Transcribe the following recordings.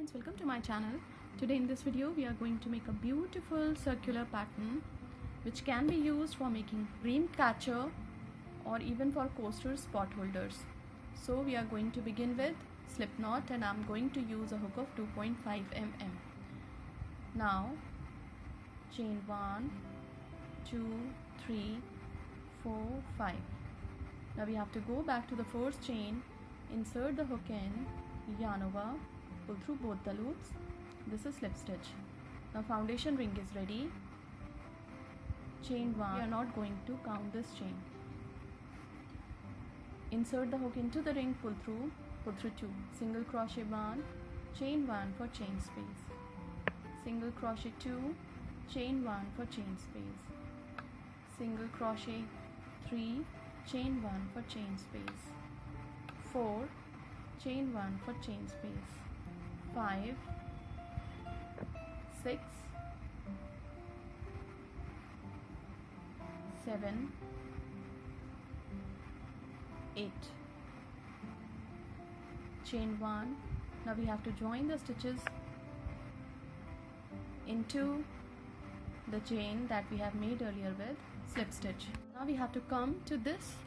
friends, welcome to my channel. Today in this video we are going to make a beautiful circular pattern which can be used for making Dreamcatcher or even for coaster spot holders. So we are going to begin with slip knot, and I am going to use a hook of 2.5 mm. Now chain 1, 2, 3, 4, 5. Now we have to go back to the first chain, insert the hook in, yarn over, pull through both the loops. This is slip stitch. Now foundation ring is ready. Chain 1. We are not going to count this chain. Insert the hook into the ring, pull through 2. Single crochet 1, chain 1 for chain space. Single crochet 2, chain 1 for chain space. Single crochet 3, chain 1 for chain space. 4, chain 1 for chain space. 5, 6, 7, 8. Chain 1. Now we have to join the stitches into the chain that we have made earlier with slip stitch. Now we have to come to this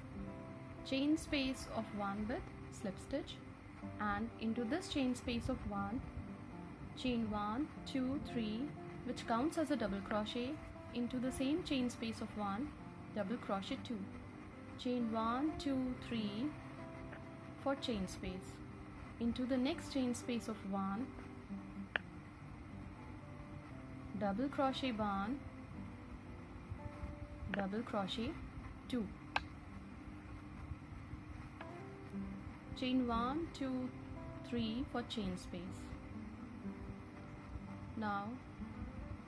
chain space of 1 with slip stitch, and into this chain space of 1, chain 1, 2, 3, which counts as a double crochet, into the same chain space of 1, double crochet 2, chain 1, 2, 3 for chain space, into the next chain space of 1, double crochet 1, double crochet 2, chain 1, 2, 3 for chain space. Now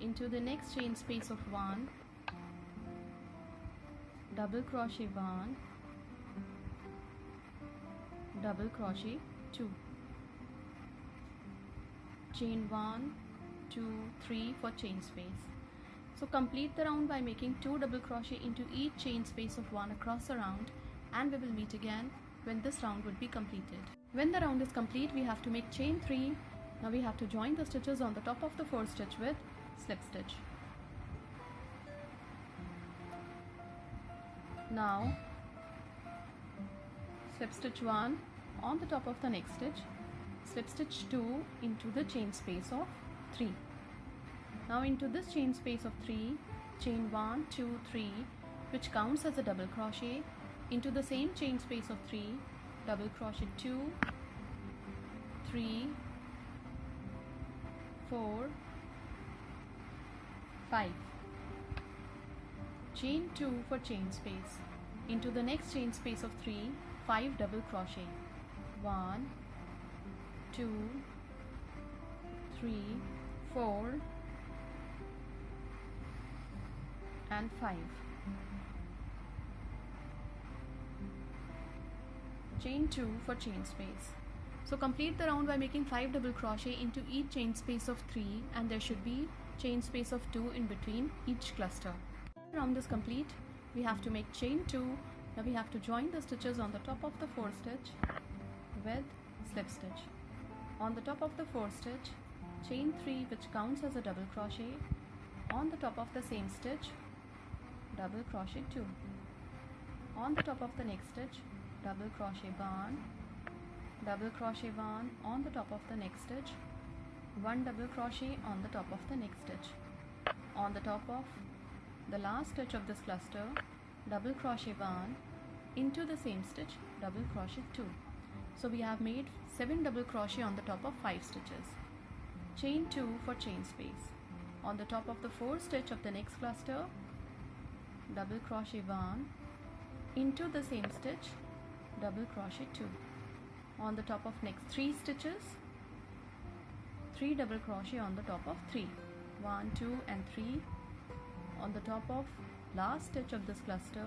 into the next chain space of 1, double crochet 1, double crochet 2, chain 1, 2, 3 for chain space. So complete the round by making 2 double crochet into each chain space of 1 across the round, and we will meet again when this round would be completed. When the round is complete, we have to make chain 3. Now we have to join the stitches on the top of the first stitch with slip stitch. Now slip stitch 1 on the top of the next stitch, slip stitch 2 into the chain space of 3. Now into this chain space of 3, chain 1, 2, 3, which counts as a double crochet, into the same chain space of 3, double crochet 2, 3, 4, 5. Chain 2 for chain space, into the next chain space of 3, 5 double crochet, 1, 2, 3, 4 and 5. Chain 2 for chain space. So complete the round by making 5 double crochet into each chain space of 3, and there should be chain space of 2 in between each cluster. The round is complete. We have to make chain 2. Now we have to join the stitches on the top of the fourth stitch with slip stitch. On the top of the fourth stitch, chain 3, which counts as a double crochet, on the top of the same stitch, double crochet 2. On the top of the next stitch, double crochet 1, double crochet 1 on the top of the next stitch, 1 double crochet on the top of the next stitch. On the top of the last stitch of this cluster, double crochet 1, into the same stitch, double crochet 2. So we have made 7 double crochet on the top of 5 stitches. Chain 2 for chain space. On the top of the fourth stitch of the next cluster, double crochet 1, into the same stitch, double crochet 2. On the top of next 3 stitches, 3 double crochet on the top of 3, 1, 2 and 3. On the top of last stitch of this cluster,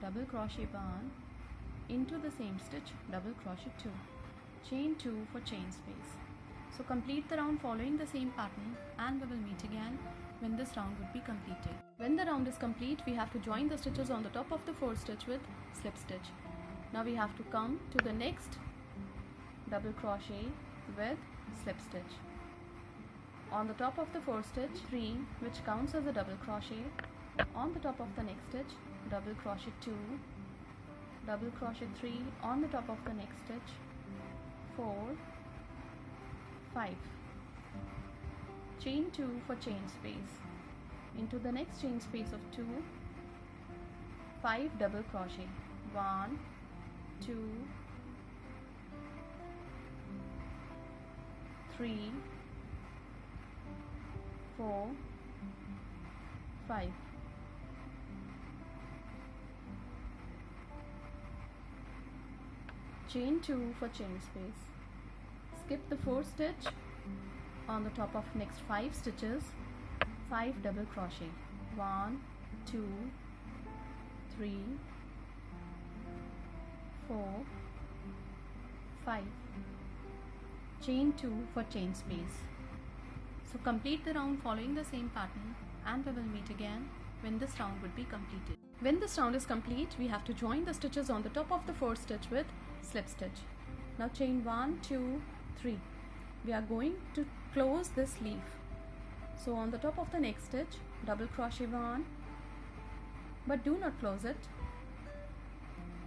double crochet 1, into the same stitch, double crochet 2, chain 2 for chain space. So complete the round following the same pattern, and we will meet again when this round would be completed. When the round is complete, we have to join the stitches on the top of the fourth stitch with slip stitch. Now we have to come to the next double crochet with slip stitch. On the top of the fourth stitch, 3, which counts as a double crochet. On the top of the next stitch, double crochet 2, double crochet 3 on the top of the next stitch, 4, 5. Chain 2 for chain space. Into the next chain space of 2, 5 double crochet. 1, 2, 3, 4, 5. Chain 2 for chain space. Skip the fourth stitch. On the top of next 5 stitches, 5 double crochet. 1, 2, 3, 4, 5. Chain 2 for chain space. So complete the round following the same pattern, and we will meet again when this round would be completed. When this round is complete, we have to join the stitches on the top of the fourth stitch with slip stitch. Now chain 1, 2, 3. We are going to close this leaf. So on the top of the next stitch, double crochet 1, but do not close it.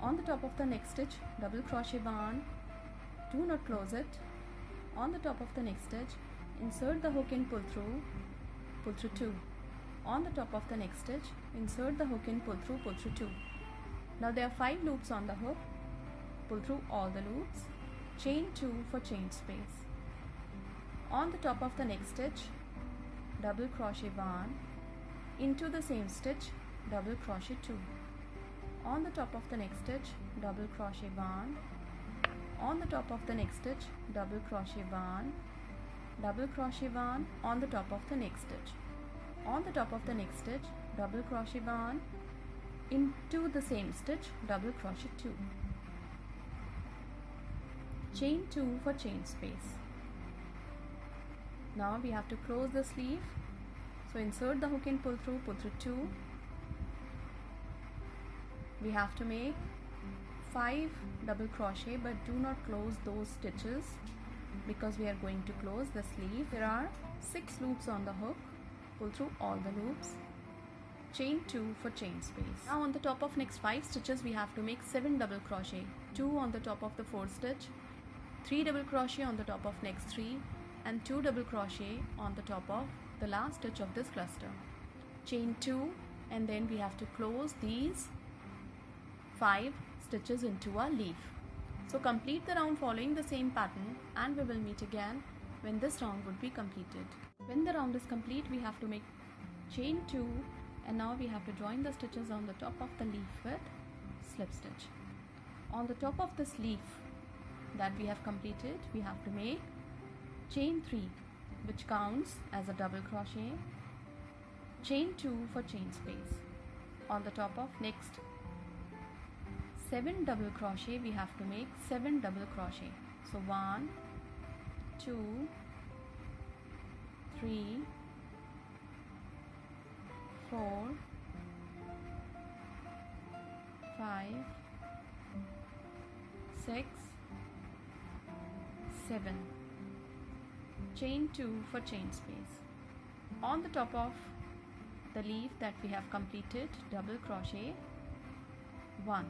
On the top of the next stitch, double crochet 1, do not close it. On the top of the next stitch, insert the hook and pull through 2. On the top of the next stitch, insert the hook and pull through 2. Now there are 5 loops on the hook. Pull through all the loops. Chain 2 for chain space. On the top of the next stitch, double crochet 1, into the same stitch, double crochet 2. On the top of the next stitch, double crochet 1. On the top of the next stitch, double crochet 1, double crochet 1 on the top of the next stitch. On the top of the next stitch, double crochet 1, into the same stitch, double crochet 2. Chain 2 for chain space. Now we have to close the sleeve. So insert the hook and pull through 2. We have to make 5 double crochet, but do not close those stitches because we are going to close the sleeve. There are 6 loops on the hook. Pull through all the loops. Chain 2 for chain space. Now on the top of next 5 stitches, we have to make 7 double crochet. 2 on the top of the 4th stitch, 3 double crochet on the top of next 3, and 2 double crochet on the top of the last stitch of this cluster. Chain 2, and then we have to close these 5 stitches into a leaf. So complete the round following the same pattern, and we will meet again when this round would be completed. When the round is complete, we have to make chain 2, and now we have to join the stitches on the top of the leaf with slip stitch. On the top of this leaf that we have completed, we have to make chain 3, which counts as a double crochet. Chain 2 for chain space. On the top of next 7 double crochet, we have to make 7 double crochet. So 1, 2, 3, 4, 5, 6, 7. Chain 2 for chain space. On the top of the leaf that we have completed, double crochet 1.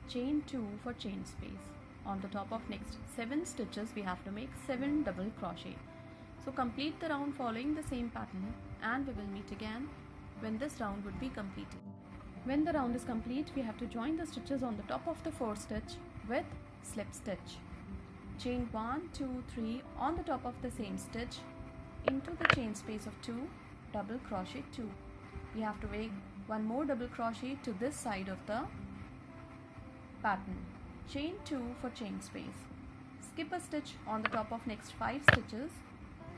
Chain 2 for chain space. On the top of next 7 stitches, we have to make 7 double crochet. So complete the round following the same pattern, and we will meet again when this round would be completed. When the round is complete, we have to join the stitches on the top of the 4th stitch with slip stitch. Chain 1, 2, 3 on the top of the same stitch, into the chain space of 2, double crochet 2. We have to make 1 more double crochet to this side of the pattern. Chain 2 for chain space. Skip a stitch on the top of next 5 stitches,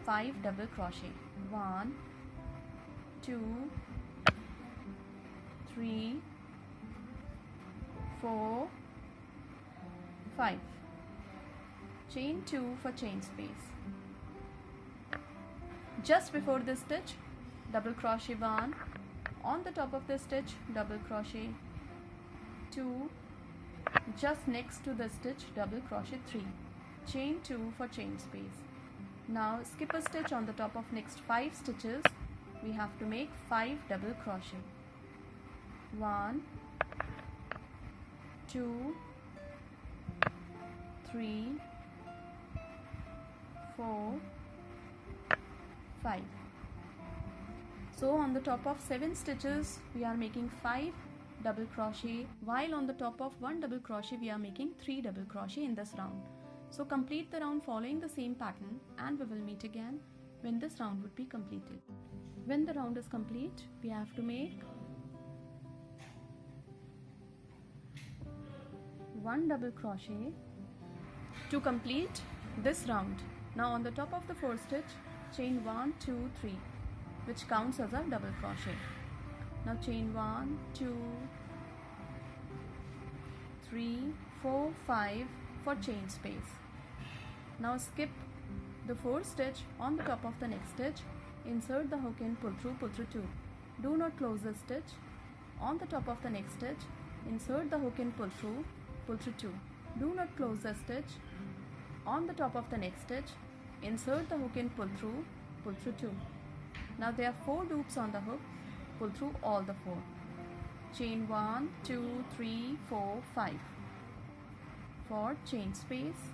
5 double crochet. 1, 2, 3, 4, 5. Chain 2 for chain space. Just before this stitch, double crochet 1, on the top of the stitch, double crochet 2, just next to the stitch, double crochet 3. Chain 2 for chain space. Now skip a stitch on the top of next 5 stitches. We have to make 5 double crochet. 1, 2, 3, 4, 5. So on the top of 7 stitches we are making 5 double crochet, while on the top of 1 double crochet we are making 3 double crochet in this round. So complete the round following the same pattern, and we will meet again when this round would be completed. When the round is complete, we have to make 1 double crochet to complete this round. Now on the top of the 4th stitch, chain 1, 2, 3, which counts as a double crochet. Now chain 1, 2, 3, 4, 5 for chain space. Now skip the 4th stitch on the top of the next stitch, insert the hook in, pull through 2. Do not close the stitch. On the top of the next stitch, insert the hook in, pull through 2. Do not close the stitch. On the top of the next stitch, insert the hook in, pull through 2. Now there are 4 loops on the hook, pull through all the 4. Chain 1, 2, 3, 4, 5 for chain space.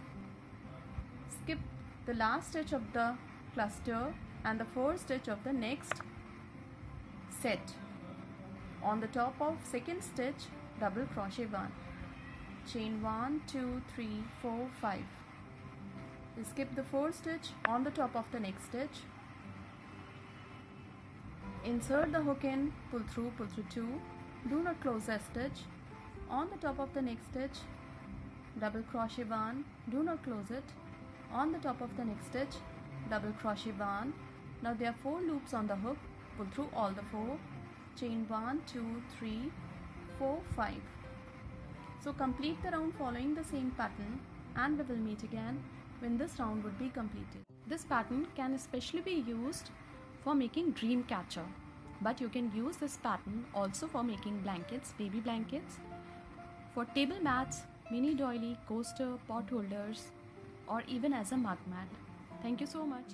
Skip the last stitch of the cluster and the 4th stitch of the next set. On the top of 2nd stitch, double crochet 1. Chain 1, 2, 3, 4, 5. Skip the 4th stitch on the top of the next stitch. Insert the hook in, pull through 2. Do not close the stitch. On the top of the next stitch, double crochet 1. Do not close it. On the top of the next stitch, double crochet 1. Now there are 4 loops on the hook, pull through all the 4. Chain 1, 2, 3, 4, 5. So complete the round following the same pattern, and we will meet again when this round would be completed. This pattern can especially be used for making Dreamcatcher, but you can use this pattern also for making blankets, baby blankets, for table mats, mini doily, coaster, pot holders, or even as a mug mat. Thank you so much.